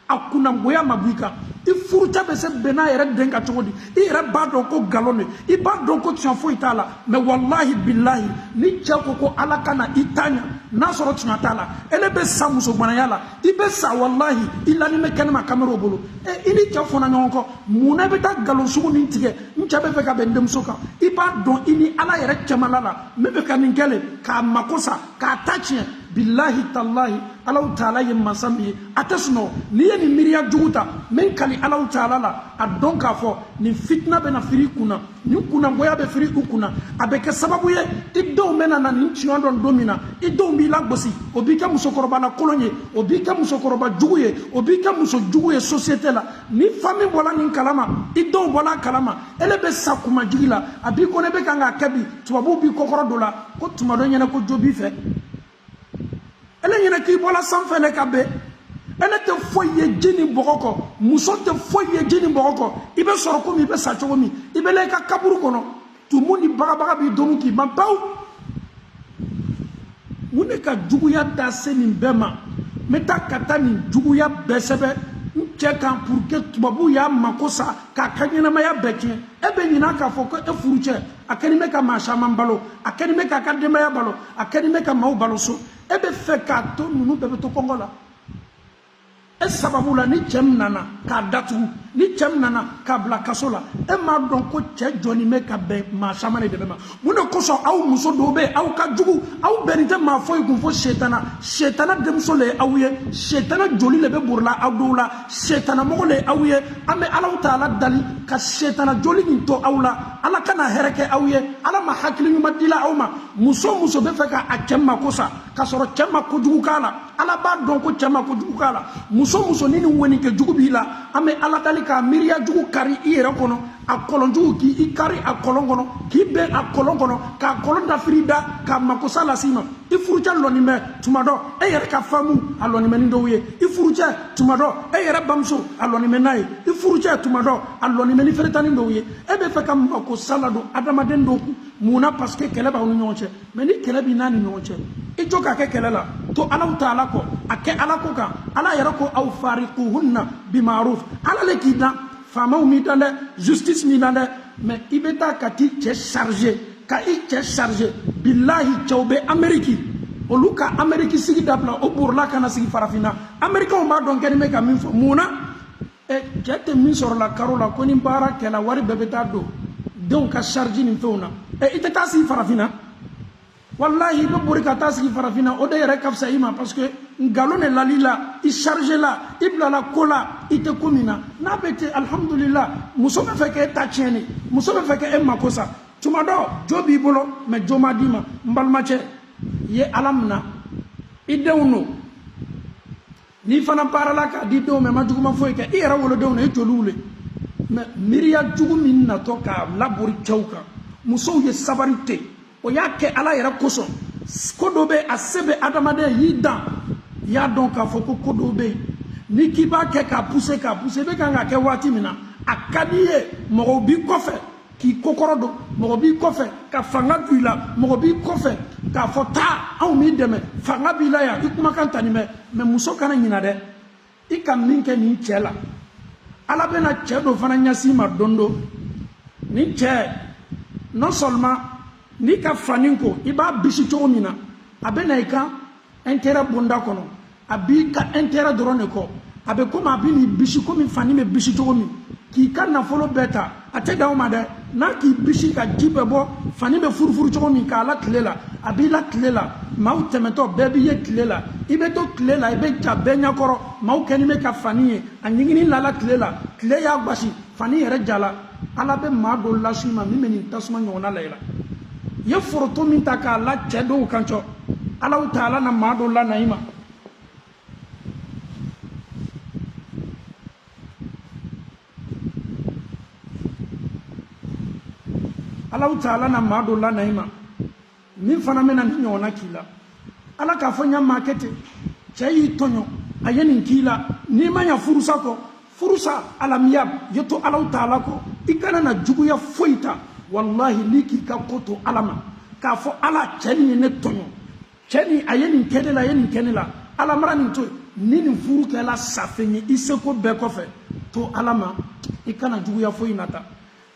B: a kunnangoya ma bɔ i kan i furucɛ bɛ se bɛn n'a yɛrɛ den kan cogo di i yɛrɛ b'a dɔn ko nkalon de i b'a dɔn ko tiɲɛ foyi t'a la mɛ walahi bilahi ni cɛ ko Ala ka na i ta ɲa n'a sɔrɔ tiɲɛ t'a la ele bɛ sa musoganaya la i bɛ sa walahi i lani bɛ kɛnɛma kameraw bolo i ni cɛ fɔnna ɲɔgɔn kɔ munna bɛ taa nkalon sugu nin tigɛ n cɛ bɛ fɛ ka bɛn denmuso kan i b'a dɔn i ni Ala yɛrɛ cɛmala la min bɛ ka nin kɛlen k'a mako sa k'a ta tiɲɛ billahi tallahi Alahu Taala ye masa min ye a tɛ sunɔgɔ n'i ye nin miiriya jugu ta min kali Alahu Taala la a dɔn k'a fɔ nin fitina bɛ na firi i kunna nin kunnangoya bɛ firi u kunna a bɛ kɛ sababu ye i denw bɛ na nin tiɲɛ dɔn don min na i denw b'i lagosi o b'i kɛ musokɔrɔba lankolon ye o b'i kɛ musokɔrɔba jugu ye o b'i kɛ muso jugu ye société la ni famille bɔla nin kalama i denw bɔla a kalama ele bɛ sa kumajigi la a b'i ko ne bɛ kan k'a kɛ bi tubabuw b'i kɔkɔrɔ dɔ la ko tuma dɔ ɲɛna ko jo b'i fɛ ele ɲɛna k'i bɔla sanfɛ ne ka bɛn ele tɛ foyi ye ji ni bɔgɔ kɔ muso tɛ foyi ye ji ni bɔgɔ kɔ i bɛ sɔrɔ komi i bɛ sa cogo min i bɛ i ka kaburu kɔnɔ tumu ni bagabaga b'i domu k'i ban bawu mun de ka juguya da se nin bɛɛ ma n bɛ taa ka taa nin juguya bɛɛ sɛbɛn n cɛ kan pour que tubabuw y'a mako sa k'a ka ɲɛnamaya bɛɛ tiɲɛ e bɛ ɲinɛ k'a fɔ ko e furucɛ a kɛlen bɛ ka maa caman balo a kɛlen bɛ k'a ka denbaya balo a kɛlen bɛ ka maaw balo so e bɛ fɛ k'a to ninnu bɛɛ bɛ to kɔngɔ la e sababu la ni cɛ min nana k'a datugu ni cɛ min nana k'a bila kaso la e m'a dɔn ko cɛ jɔnnen bɛ ka bɛn maa caman de dɛmɛ ma mun de kosɔn aw muso dɔw bɛ yen aw ka jugu aw bɛnnen tɛ maa foyi kun fo setana denmuso le ye aw ye setana joli le bɛ borila aw dɔw la setana mɔgɔ le ye aw ye an bɛ Alahu Taala dali ka setana joli nin to aw la Ala kana hɛrɛ kɛ aw ye Ala ma hakili ɲuman dila aw ma muso bɛ fɛ ka a cɛ mako sa k'a sɔrɔ cɛ ma kojugu k'a la Ala b'a dɔn ko cɛ ma kojugu k'a la muso ni nin wɛni kɛ jugu b'i la an bɛ Ala dali k'a miiriya jugu kari i yɛrɛ kɔnɔ a kɔlɔn jugu k'i kari a kɔlɔn kɔnɔ k'i bɛn a kɔlɔn kɔnɔ k'a kɔlɔn dafiri da k'a makosa lase i ma i furucɛ lɔnni bɛ tuma dɔ e yɛrɛ ka faamu a lɔnni bɛ ni dɔw ye i furucɛ tuma dɔ e yɛrɛ bamuso a lɔnni bɛ n'a ye i furucɛ tuma dɔ a lɔnni bɛ ni feretani dɔw ye e bɛ fɛ ka makosa ladon adamaden dɔw kun munna parce que kɛlɛ b'aw ni ɲɔgɔn cɛ mɛ ni kɛlɛ b'i n'a ni ɲɔgɔn cɛ i jɔ k'a kɛ kɛlɛ la to Alahu Taala kɔ a kɛ Ala ko kan Ala yɛrɛ ko aw fariquhunna bimaruf Ala le k'i dan faamaw m'i dan dɛ justice m'i dan dɛ mɛ i bɛ taa ka t'i cɛ charger ka i cɛ charger bilahi cɛw bɛ Amérique olu ka Amérique sigi dabila o borila ka na sigi farafinna Américains b'a dɔn kɛlen bɛ ka min fɔ munna cɛ tɛ min sɔrɔla karo la ko ni baara kɛla wari bɛɛ bɛ taa don denw ka charge ni fɛnw na i tɛ taa sigi farafinna wallahi i bɛ bori ka taa sigi farafinna o de yɛrɛ ka fisa i ma parce que nkalon de lali la i charge la i bilala ko la i tɛ ko min na n'a bɛ ten alhamdulillah muso bɛ fɛ k'e ta tiɲɛni muso bɛ fɛ k'e mako sa tuma dɔ jo b'i bolo mɛ jo ma d'i ma n balimacɛ i ye Ala minɛ i denw don n'i fana baarala k'a di denw ma i ma juguma foyi kɛ i yɛrɛ wolodenw na i joliw le mɛ miiriya jugu min natɔ k'a labori cɛw kan musow ye sabari ten o y'a kɛ Ala yɛrɛ kosɔn ko dɔ bɛ a se bɛ adamaden y'i dan i y'a dɔn k'a fɔ ko dɔw bɛ yen ni k'i b'a kɛ k'a pousser i bɛ kan k'a kɛ waati min na a ka di i ye mɔgɔw b'i kɔfɛ k'i kokɔrɔ don mɔgɔ b'i kɔfɛ ka fanga don i la mɔgɔ b'i kɔfɛ k'a fɔ taa anw b'i dɛmɛ fanga b'i la yan i kumakan ta nin mɛ muso kana ɲinɛ dɛ i ka min kɛ nin cɛ la Ala bɛna cɛ dɔ fana ɲɛsin ma don dɔ nin cɛ non seulement n'i ka fani ko i b'a bisi cogo min na a bɛ na i ka intérêt bonda kɔnɔ a b'i ka intérêt dɔrɔn de kɔ a bɛ komi a bɛ n'i bisi komi fani bɛ bisi cogo min k'i ka nafolo bɛɛ ta a tɛ dan o ma dɛ n'a k'i bisi ka ji bɛɛ bɔ fani bɛ furufuru cogo min k'a la tile la a b'i la tile la maaw tɛmɛtɔ bɛɛ b'i ye tile la i bɛ to tile la i bɛ ja bɛɛ ɲɛkɔrɔ maaw kɛlen bɛ ka fani ye a ɲigini la tile la tile y'a gosi fani yɛrɛ jala ala bɛ maa dɔw lasi ma min bɛ nin tasuma ɲɔgɔnna la i la i ye foroto min ta k'a la cɛ dɔw kan cɔ ala ta ala na maa dɔw la na i ma ala taala na maa dɔ la na i ma min fana bɛna ni ɲɔgɔnna k'i la ala k'a fɔ n y'a maa kɛ ten cɛ y'i tɔɲɔ a ye nin k'i la n'i ma ɲa furusa kɔ furusa alamiya ye to ala taala kɔ i kana na juguya foyi ta walahi n'i k'i ka ko to ala ma k'a fɔ ala cɛ nin ye ne tɔɲɔ cɛ nin a ye nin kɛ ne la a ye nin kɛ ne la ala mara nin to ni nin furu kɛla safe ye i seko bɛɛ kɔfɛ to ala ma i kana juguya foyi nata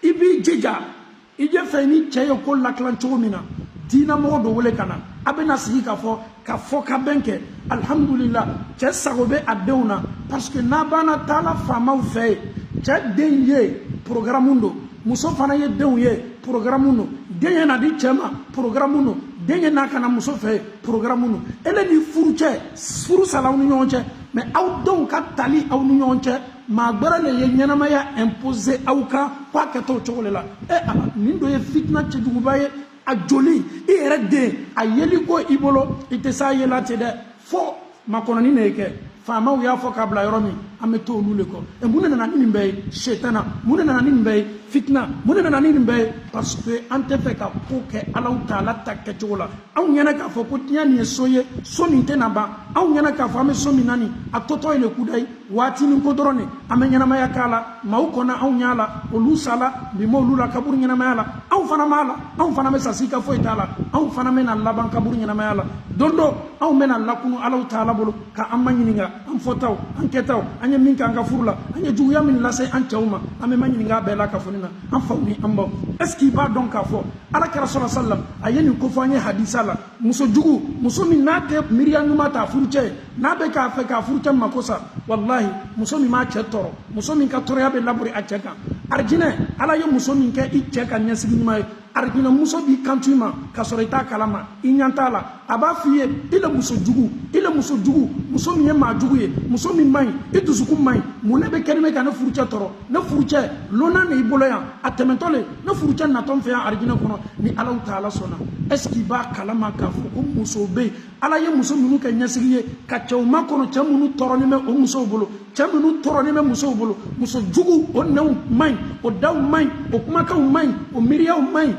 B: i b'i jija i je fɛ ni cɛ ye ko latilan cogo min na diinamɔgɔ dɔ wele ka na a bɛna sigi ka fɔ ka bɛn kɛ alhamdulillah cɛ sago bɛ a denw na parce que n'a banna taala faamaw fɛ ye cɛ den ye programme don muso fana ye denw ye programme don den ye na di cɛ ma programme don den ye n'a kana muso fɛ ye programme don ele ni furu cɛ furu sala aw ni ɲɔgɔn cɛ mais aw denw ka tali aw ni ɲɔgɔn cɛ maa gbɛrɛ le ye ɲɛnamaya imposer aw kan k'a kɛ t'o cogo de la ala nin dɔ ye fitina cɛjuguba ye a joli i yɛrɛ den a yeli ko i bolo i tɛ s'a yela ten dɛ fo makɔnɔni de ye kɛ faamaw y'a fɔ k'a bila yɔrɔ min an bɛ to olu le kɔ mun de nana ni nin bɛɛ ye setana mun de nana ni nin bɛɛ ye fitina mun de nana ni nin bɛɛ ye parce que an tɛ fɛ ka ko kɛ ala taala ta kɛcogo la anw ɲɛna k'a fɔ ko diɲɛ nin ye so ye so nin tɛna ban anw ɲɛna k'a fɔ an bɛ so min na nin a tɔtɔ ye le kuda ye waati ni ko dɔrɔn de an bɛ ɲɛnamaya k'a la maaw kɔnɔ anw ɲ'a la olu sala bi m'olu la kaburu ɲɛnamaya la anw fana b'a la anw fana bɛ sasi ka foyi t'a la anw fana bɛna laban kaburu ɲɛnamaya la don dɔ anw bɛna lakunu ala taala bolo ka an ma ɲininka an fɔtaw an kɛtaw an ye min k'an ka furu la an ye juguya min lase an cɛw ma an bɛ ma ɲininka a bɛɛ la ka fɔ nin na an faw ni an baw est ce que i b'a dɔn k'a fɔ ala kɛra sɔrɔ sallam a ye nin ko fɔ an ye hadisa la muso jugu muso min n'a tɛ miiriya ɲuman ta furu cɛ n'a bɛ k'a fɛ k'a furu cɛ mako sa wallahi muso min b'a cɛ tɔɔrɔ muso min ka tɔɔrɔya bɛ laburi a cɛ kan arijinɛ ala ye muso min kɛ i cɛ ka ɲɛsigi ɲuman ye arijinɛ muso b'i kanto i ma k'a sɔrɔ i t'a kalama i ɲɛ t'a la a b'a f'i ye i le muso jugu i le muso jugu muso min ye maa jugu ye muso min man ɲi i dusukun man ɲi mun ne bɛ kɛnɛ bɛ ka ne furucɛ tɔɔrɔ ne furucɛ lonna ne i bolo yan a tɛmɛtɔ le ne furucɛ natɔ n fɛ yan arijinɛ kɔnɔ ni ala taala sɔnna est ce que i b'a kalama k'a fɔ ko muso bɛ yen ala ye muso minnu kɛ ɲɛsigi ye ka cɛw ma kɔnɔ cɛ minnu tɔɔrɔlen bɛ o musow bolo cɛ minnu tɔɔrɔlen bɛ musow bolo muso jugu o nɛnw man ɲi o daw man ɲi o kumakanw man ɲi o miiriyaw man ɲi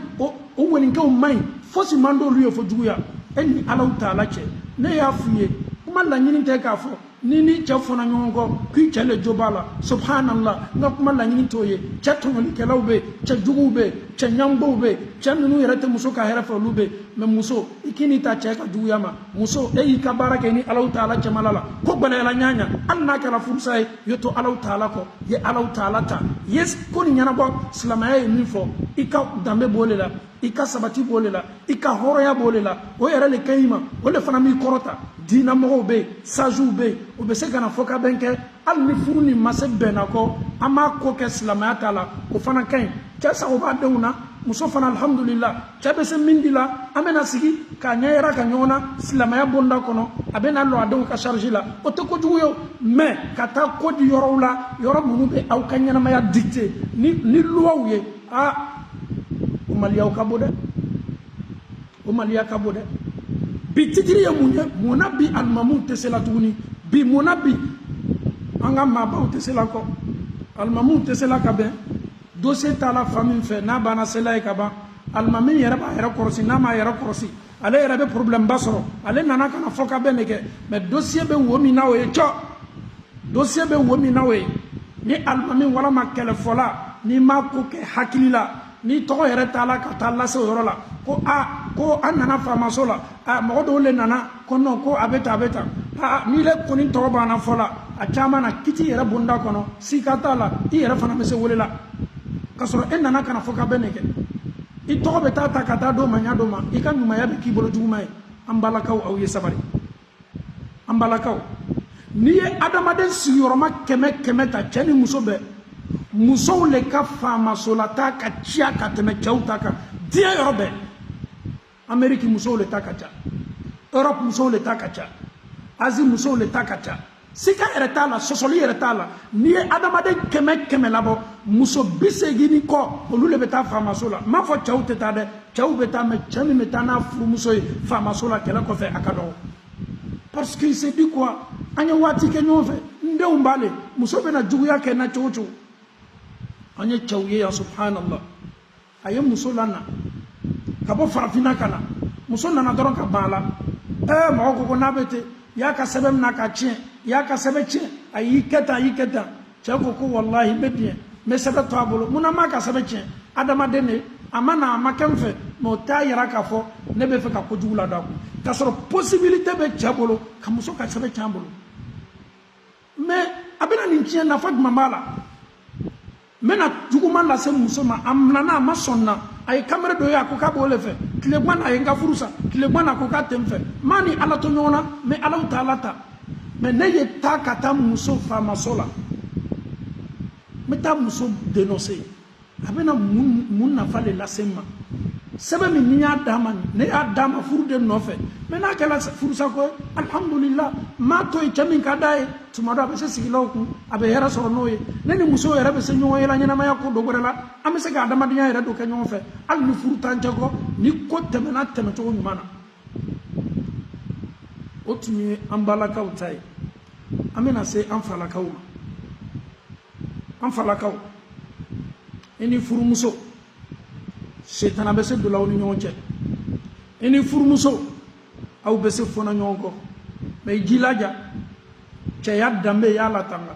B: o wɔninkɛw man ɲi fosi man d'olu ye fo juguya e ni ala taala cɛ ne y'a f'i ye kuma laɲini tɛ k'a fɔ ni cɛ fɔna ɲɔgɔn kɔ k'i cɛ le jo b'a la subhanallah n ka kuma laɲini t'o ye cɛ tɔɲɔlikɛlaw bɛ yen cɛ juguw bɛ yen cɛ ɲangbɔw bɛ yen cɛ minnu yɛrɛ tɛ muso ka hɛrɛ fɛ olu bɛ yen mais muso i k'i ni ta cɛ ka juguya ma muso e y'i ka baara kɛ ni ala taala cɛmala la ko gbɛlɛyala ɲaɲa hali n'a kɛra furusa ye i ye to ala taala kɔ i ye ala taala ta i ye ko nin ɲɛnabɔ silamɛya ye min fɔ i ka danbe b'o de la i ka sabati b'o de la i ka hɔrɔnya b'o de la o yɛrɛ le ka ɲi ma o le fana b'i kɔrɔta diinamɔgɔw bɛ yen sajiw bɛ yen o bɛ se ka na fɔ ka bɛn kɛ hali ni furu ni ma se bɛnna kɔ an b'a ko kɛ silamɛya ta la o fana ka ɲi cɛ sago b'a denw na muso fana alhamdulillah cɛ bɛ se min di la an bɛna sigi k'a ɲɛ yɛrɛ ka ɲɔgɔn na silamɛya bonda kɔnɔ a bɛna lɔ a denw ka charge la o tɛ kojugu ye mais ka taa ko di yɔrɔw la yɔrɔ minnu bɛ aw ka ɲɛnamaya dicté ni luwaw ye o maliyaw ka bon dɛ o maliya ka bon dɛ bi titiri ye mun ye mun na bi alimamuw tɛ se la tuguni bi mun na bi an ka maabaw tɛ se la kɔ alimamuw tɛ se la ka bɛn dossier taala fa min fɛ n'a banna sela ye ka ban alimami yɛrɛ b'a yɛrɛ kɔlɔsi n'a m'a yɛrɛ kɔlɔsi ale yɛrɛ bɛ problème ba sɔrɔ ale nana ka na fɔ ka bɛn de kɛ mais dossier bɛ wo min na o ye cɔ dossier bɛ wo min na o ye ni alimami walama kɛlɛfɔla n'i m'a ko kɛ hakili la ni tɔgɔ yɛrɛ t'a la ka taa lase o yɔrɔ la ko an nana faamaso la mɔgɔ dɔw le nana ko non ko a bɛ tan n'i le kɔni tɔgɔ banna fɔ la a caman na kiti yɛrɛ bonda kɔnɔ sika t'a la i yɛrɛ fana bɛ se wele la ka sɔrɔ e nana ka na fɔ ka bɛn de kɛ i tɔgɔ bɛ taa ta ka taa d'o ma ɲa d'o ma i ka ɲumanya bɛ k'i bolo juguman ye an balakaw aw ye sabari an balakaw n'i ye adamaden sigiyɔrɔma 100 ta cɛ ni muso bɛɛ musow le ka faamasolata ka ciya ka tɛmɛ cɛw ta kan diɲɛ yɔrɔ bɛɛ. Amérique musow le ta ka ca, Europe musow le ta ka ca, Asie musow le ta ka ca. Sika yɛrɛ t'a la, sɔsɔli yɛrɛ t'a la. N'i ye adamaden 100 labɔ, muso 80 kɔ olu le bɛ taa faamaso la. M'a fɔ cɛw tɛ taa dɛ, cɛw bɛ taa, mais cɛ min bɛ taa n'a furumuso ye faamaso la kɛlɛ kɔfɛ a ka dɔgɔ. Parce qu'il s'est dit quoi? An ye waati kɛ ɲɔgɔn fɛ, n denw b'ale, muso bɛna juguya kɛ n na cogo o cogo. An ye cɛw ye yan subhanallah. A ye muso lana ka bɔ farafinna ka na, muso nana dɔrɔn ka ban a la. Mɔgɔ ko ko n'a bɛ ten, i y'a ka sɛbɛn minɛ ka tiɲɛ, i y'a ka sɛbɛn tiɲɛ, a y'i kɛ tan, a y'i kɛ tan. Cɛ ko ko wallahi n bɛ bien, n bɛ sɛbɛn to a bolo, munna m'a ka sɛbɛn tiɲɛ? Adamaden de, a ma na a ma kɛ n fɛ, mais o t'a yira k'a fɔ ne bɛ fɛ ka kojugu la da kun. K'a sɔrɔ possibilité bɛ cɛ bolo ka muso ka sɛbɛn tiɲɛ a bolo. Mais a bɛna nin tiɲɛ nafa jumɛn b'a la? N bɛna juguman lase muso ma, a nana a ma sɔn na, a ye kamere dɔ ye a ko k'a b'o le fɛ, tile guan a ye n ka furu sa, tile guan a ko k'a tɛ n fɛ, maa ni ala to ɲɔgɔn na, mais alaw tɛ ala ta. Mais ne ye taa ka taa muso faamaso la, n bɛ taa muso dénoncer, a bɛna mun nafa de lase n ma? Sɛbɛn min ni y'a d'a ma, ne y'a d'a ma furu de nɔfɛ, mais n'a kɛra furusa ko ye, alhamdulillah, m'a to yen cɛ min ka d'a ye, tuma dɔ a bɛ se sigilaw kun, a bɛ hɛrɛ sɔrɔ n'o ye, ne ni muso yɛrɛ bɛ se ɲɔgɔn ye la ɲɛnamaya ko dɔ wɛrɛ la, an bɛ se ka adamadenya yɛrɛ dɔ kɛ ɲɔgɔn fɛ, hali ni furu t'an cɛ kɔ, ni ko tɛmɛna tɛmɛcogo ɲuman na. O tun ye an balakaw ta ye. An bɛna se an falakaw ma. An falakaw, i ni furumuso, setana bɛ se dɔ la aw ni ɲɔgɔn cɛ. I ni furumuso, aw bɛ se fɔnɔ ɲɔgɔn kɔ. Mais i jilaja, cɛya danbe y'a la tanga.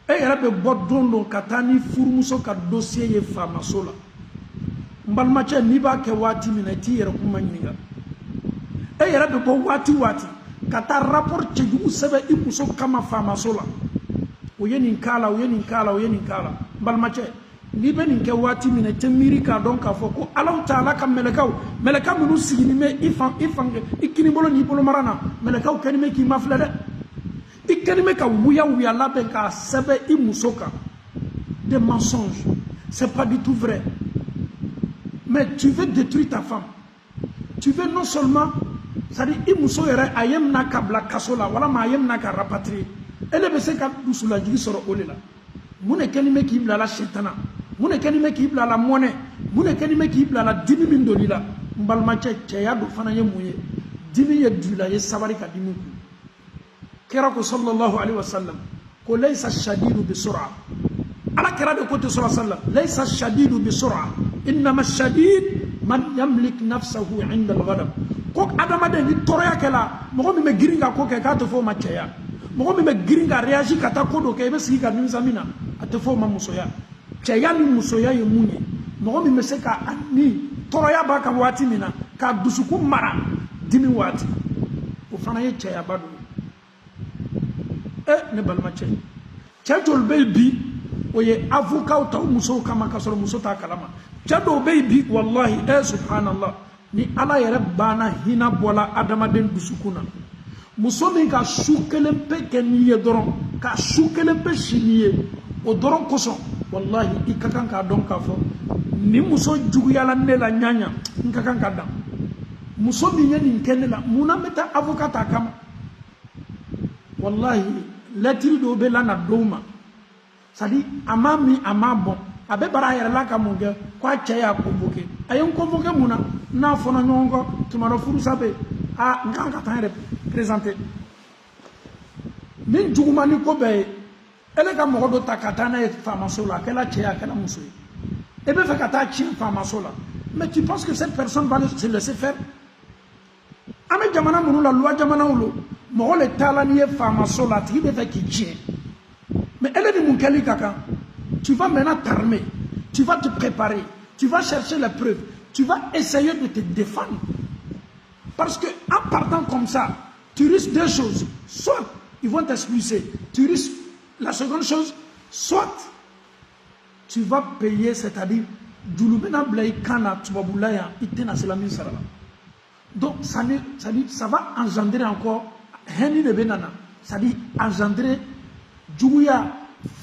B: E yɛrɛ bɛ bɔ don don ka taa ni furumuso ka dossier ye faamaso la. N balimacɛ, n'i b'a kɛ waati min na i t'i yɛrɛ kuma ɲininka. E yɛrɛ bɛ bɔ waati waati ka taa rapport cɛjugu sɛbɛn i muso kama faamaso la. O ye nin k'a la, o ye nin k'a la, o ye nin k'a la. N balimakɛ, n'i bɛ nin kɛ waati min na i tɛ miiri k'a dɔn k'a fɔ ko Alahu Taala ka mɛlɛkɛw, mɛlɛkɛ minnu sigilen bɛ i kinibolo n'i bolomara na, mɛlɛkɛw kɛlen bɛ k'i mafilɛ dɛ. I kɛlen bɛ ka wuya wuya labɛn k'a sɛbɛn i muso kan. Des mensonges, c'est pas du tout vrai. Mais tu veux détruire ta femme. Tu veux non seulement, c'est-à-dire i muso yɛrɛ a ye mina ka bila kaso la, walama a ye mina ka rapatrier. Ele bɛ se ka dusulajigi sɔrɔ o de la. Mun de kɛlen bɛ k'i bila a la sitana? Mun de kɛlen bɛ k'i bila a la mɔnɛ? Mun de kɛlen bɛ k'i bila a la dimi min donn'i la? N balimacɛ, cɛya dɔ fana ye mun ye? Dimi ye du la, ye sabari ka dimi kun. Kira ko sallallahu alaihi wa sallam ko laysa shadidu bi sur'a. Ala kira de ko te sallallahu alaihi wa sallam, laysa shadidu bi sur'a, innama shadid man yamlik nafsahu 'inda al-ghadab. Ko adamaden ni tɔɔrɔya kɛla, mɔgɔ min bɛ girin ka ko kɛ k'a tɛ fɔ o ma cɛya. Mɔgɔ min bɛ girin ka réagir ka taa ko dɔ kɛ i bɛ sigi ka nimisa min na, a tɛ fɔ o ma musoya. Cɛya ni musoya ye mun ye? Mɔgɔ min bɛ se ka ni tɔɔrɔya b'a kan waati min na k'a dusukun mara dimi waati, o fana ye cɛyaba dɔ ye. Ne balimacɛ, cɛ joli bɛ yen bi o ye avocat ta o musow kama k'a sɔrɔ muso t'a kalama. Cɛ dɔw bɛ yen bi wallahi subhanallah, ni Ala yɛrɛ banna hinɛ bɔla adamaden dusukun na. Muso min ka su kelen pe kɛ n'i ye dɔrɔn, ka su kelen pe si n'i ye, o dɔrɔn kosɔn wallahi i ka kan k'a dɔn k'a fɔ ni muso juguyala ne la ɲaɲa, n ka kan ka dan. Muso min ye nin kɛ ne la, munna n bɛ taa avocat ta kama? Wallahi lettre dɔw bɛ lana dɔw ma, c'est-à-dire a m'a min a m'a bɔn, a bɛ bara a yɛrɛ la ka mun kɛ k'a cɛ y'a convoqué. A ye n convoqué mun na? N'a fɔra ɲɔgɔn kɔ tuma dɔ furusa bɛ yen, n kan ka taa n yɛrɛ présenter. Nin juguman ni ko bɛɛ ye, ele ka mɔgɔ dɔ ta ka taa n'a ye faamaso la, a kɛla cɛ ye a kɛla muso ye. E bɛ fɛ ka taa tiɲɛ faamaso la, mais tu penses que cette personne va se laisser faire? An bɛ jamana minnu la, loi jamanaw lo, mɔgɔ le taala n'i ye faamaso la, a tigi bɛ fɛ k'i tiɲɛ. Mais ele ni mun kɛli ka kan? Tu vas maintenant t'armer, tu vas te préparer, tu vas chercher les preuves, tu vas essayer de te défendre. Parce que en partant comme ça, tu risques deux choses. Soit ils vont t'expulser, tu risques la seconde chose, soit tu vas payer, c'est-à-dire donc ça va engendrer encore c'est-à-dire engendrer juguya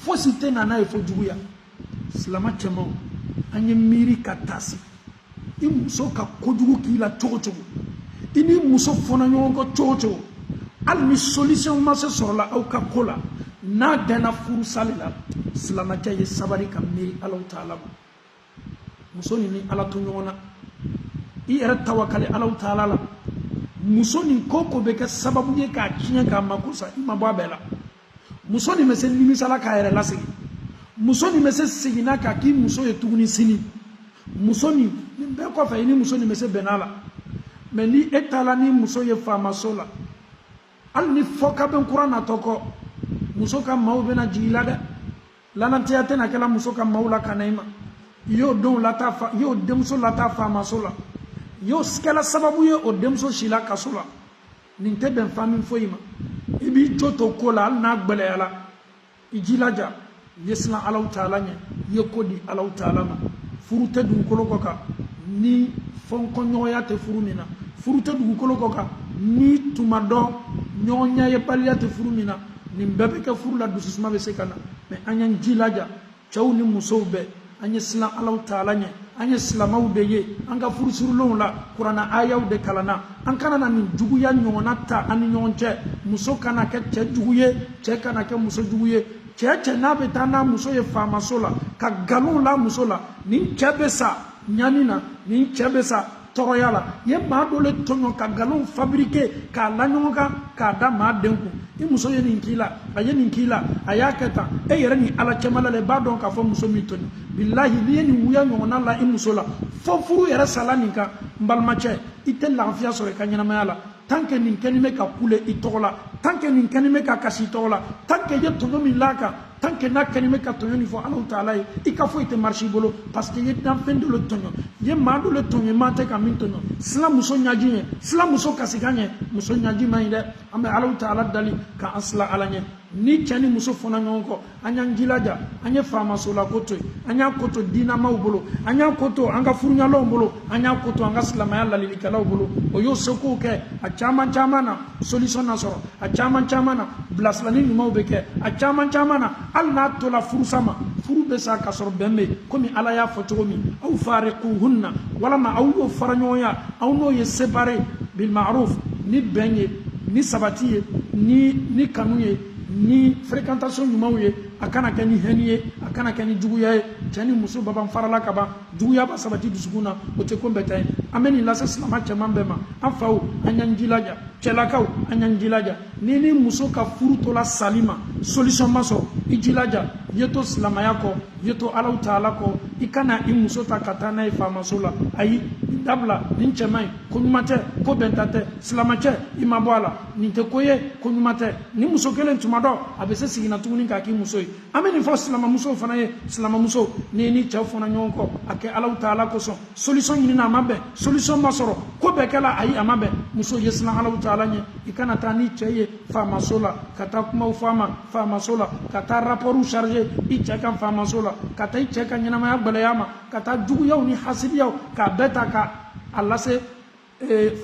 B: fosi tɛ na n'a ye fo juguya silama cɛmanw an ye miiri ka taasi i muso ka kojugu k'i la cogo cogo i ni muso fɔnɔ ɲɔgɔn kɔ cogo cogo hali ni solution ma se sɔrɔla aw ka ko la n'a dɛnna furusali la silamɛcɛ ye sabari ka miiri Alahu Taala ma muso ni Ala to ɲɔgɔn na i yɛrɛ tawakali Alahu Taala la muso nin ko ko bɛ kɛ sababu ye k'a tiɲɛ k'a mako sa i ma bɔ a bɛɛ la muso nin bɛ se nimisala k'a yɛrɛ lasegin muso nin bɛ se seginna k'a k'i muso ye tuguni sini muso nin bɛɛ kɔfɛ i ni muso nin bɛ se bɛnna la mɛ ni e taala ni muso ye faamaso la hali ni fɔ ka bɛn kuran natɔ kɔ muso ka maaw bɛna jigin i la dɛ lanatiya tɛna kɛla muso ka maaw la ka na i ma i y'o denmuso lataa faamaso la i y'o kɛla sababu ye o denmuso si la kaso la nin tɛ bɛn fami foyi ma i b'i jo to ko la hali n'a gbɛlɛyala i jilaja i ye siran Alahu Taala ɲɛ i ye ko di Alahu Taala ma furu tɛ dugukolo kɔ kan ni fɔnkɔɲɔgɔnya tɛ furu min na furu tɛ dugukolo kɔ kan ni tuma dɔ ɲɔgɔnya ye baliya tɛ furu min na nin bɛɛ bɛ kɛ furu la dususuma bɛ se ka na mɛ an y'an jilaja cɛw ni musow bɛɛ an ye siran Alahu Taala ɲɛ an ye silamaw de ye an ka furusurulenw la kuranna ayaw de kalanna an kana na nin juguya ɲɔgɔnna ta an ni ɲɔgɔn cɛ muso kana kɛ cɛ jugu ye cɛ kana kɛ muso jugu ye cɛ n'a bɛ taa n'a muso ye faamaso la ka nkalon la muso la nin cɛ bɛ sa ɲani na nin cɛ bɛ sa tɔɔrɔya la i ye maa dɔ le tɔɲɔ ka nkalon fabriquer k'a la ɲɔgɔn kan k'a da maa den kun i muso ye nin k'i la a ye nin k'i la a y'a kɛ tan e yɛrɛ ni Ala cɛmala la i b'a dɔn k'a fɔ muso min tɔɲɔ bilahi n'i ye nin wuya ɲɔgɔnna la i muso la fɔ furu yɛrɛ sala nin kan n balimacɛ i tɛ lafiya sɔrɔ i ka ɲɛnamaya la tant que nin kɛnin bɛ ka kule i tɔgɔ la tant que nin kɛnin bɛ ka kasi i tɔgɔ la tant que i ye tɔɲɔ min l'a kan tant que n'a kɛnin bɛ ka tɔɲɔ nin fɔ Alahu Taala ye i ka foyi tɛ marché i bolo parce que i ye danfɛn dɔ le tɔɲɔ i ye maa dɔ le tɔɲɔ i man tɛ ka min tɔɲɔ silan muso ɲaji ɲɛ silan muso kasikan ɲɛ muso ɲaji man ɲi dɛ an bɛ Alahu Taala dali k'an silan Ala ɲɛ ni cɛ ni muso fɔnna ɲɔgɔn kɔ an y'an jilaja an ye faamasola ko to yen an y'a ko to diinamaw bolo an y'a ko to an ka furuɲalaw bolo an y'a ko to an ka silamɛya lalilikɛlaw bolo o y'o sekow kɛ a caman caman na solution na sɔrɔ a caman caman na bilasirali ɲumanw bɛ kɛ a caman caman na hali n'a tola furusa ma furu bɛ sa ka sɔrɔ bɛn bɛ yen komi Ala y'a fɔ cogo min aw fariquhunna walama aw y'o fara ɲɔgɔnya aw n'o ye séparé bil ma'ruf ni bɛn ye ni sabati ye ni kanu ye ni fréquentation ɲumanw ye a kana kɛ ni hɛni ye a kana kɛ ni juguya ye cɛ ni muso baban farala ka ban juguya ba sabati dusukun na o tɛ ko bɛɛ ta ye an bɛ nin lase silama cɛman bɛɛ ma an faw an y'an jilaja cɛlakaw an y'an jilaja ni muso ka furu tola sali ma solution ma sɔrɔ i jilaja i ye to silamaya kɔ i ye to Alahu Taala kɔ i kana i muso ta ka taa n'a ye faamaso la ayi dabila nin cɛman ye ko ɲuman tɛ ko bɛnta tɛ silamacɛ i ma bɔ a la nin tɛ ko ye ko ɲuman tɛ ni muso kelen tuma dɔ a bɛ se seginna tuguni k'a k'i muso ye an bɛ nin fɔ silamamusow fana ye silamamuso ni ni cɛw fɔnna ɲɔgɔn kɔ a kɛ Alahu Taala kosɔn solution ɲinina a ma bɛn solution ma sɔrɔ ko bɛɛ kɛla ayi a ma bɛn muso ye siran Alahu Taala ɲɛ i kana taa ni cɛ ye faamaso la ka taa kumaw fɔ a ma faamaso la ka taa rapportw charger i cɛ kan faamaso la ka taa i cɛ ka ɲɛnamaya gbɛlɛya ma ka taa juguyaw ni hasidiyaw k'a bɛɛ ta ka a lase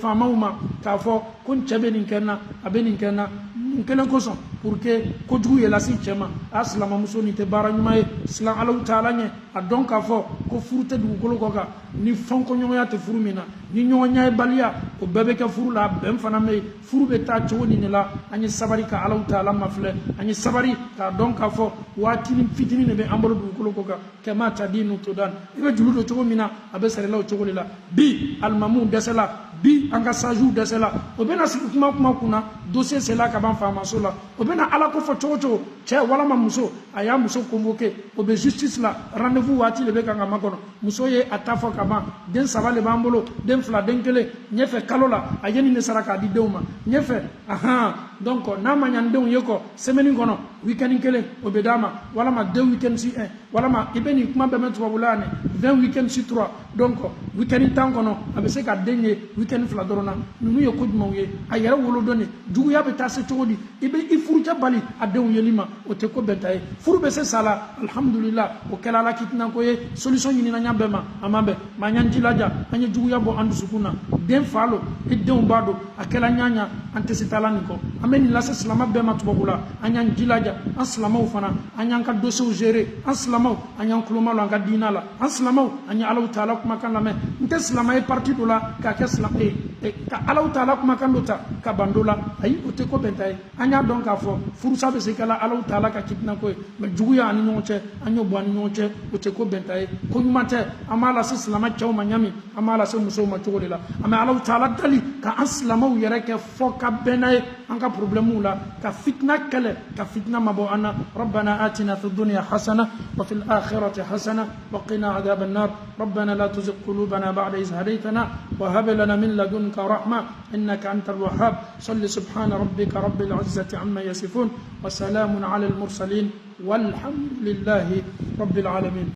B: faamaw ma k'a fɔ ko n cɛ bɛ nin kɛ n na a bɛ nin kɛ n na n kelen kosɔn pour que kojugu ye lase cɛ ma a silamamuso nin tɛ baara ɲuman ye silan Alahu Taala ɲɛ a dɔn k'a fɔ ko furu tɛ dugukolo kɔ kan ni fɔnkɔɲɔgɔnya tɛ furu min na ni ɲɔgɔnya ye baliya o bɛɛ bɛ kɛ furu la bɛn fana bɛ yen furu bɛ taa cogo nin de la an ye sabari ka Alahu Taala mafilɛ an ye sabari k'a dɔn k'a fɔ waatinin fitinin de bɛ an bolo dugukolo kɔ kan kɛmɛ ta di nu to dan i bɛ juru don cogo min na a bɛ sɛrɛla o cogo de la bi alimamuw dɛsɛla bi an ka sajuw dɛsɛla o bɛna sigi kuma kunna dossier sela ka ban faamaso la o bɛna Ala ko fɔ cogo cogo cɛ walama muso a y'a muso convoqué o bɛ justice la rendez-vous waati de bɛ kan ka makɔnɔ muso ye a ta fɔ ka ban den 3 de b'an bolo den 2 den 1 ɲɛfɛ kalo la a ye nin de sara k'a di denw ma ɲɛfɛ donc n'a ma ɲa denw ye kɔ semaine kɔnɔ weekend 1 o bɛ d'a ma walama 2 weekend sur 1 voilà ma ibeni kuma be metwa bulane 20 week-end sur 3 donc week-end tan kono abese ka denye week-end fla dorona nunu ye koduma ye ayere wolo doni dugu ya be tase chogodi ibe ifuruja bali adewu yelima o te ko betaye furu be se sala alhamdulillah o kala la kitna ko ye solution nyini na nyambe ma amambe manyanji laja anye dugu ya bo andu sukuna den falo e den bado akela nyanya ante sitalani ko ameni la salama be matubula anyan jilaja aslama ufana anyan ka dossier gérer aslama anyan kuloma la ka dinala aslama anya Allah taala kuma kan lame nte salama e parti dola ka ke salama ka Allah taala kuma kan dota ka bandola ay o te ko bentaye anya donc ka fo furusa be se kala Allah taala ka kitna ko me juguya ani nyonche anyo bo ani nyonche o te ko bentaye ko nyumate amala salama chaw manyami amala se muso ma chogolela ama Allah taala dali ka aslama yere ke fo ka benaye anka problème la ka fitna kale ka fitna mabo ana rabbana atina fid dunya hasana wa fil akhirati hasana wa qina adhaban nar ربنا لا تزغ قلوبنا بعد إذ هديتنا وهب لنا من لدنك رحمة إنك أنت الوهاب صل سبحان ربك رب العزة عما يصفون وسلام على المرسلين والحمد لله رب العالمين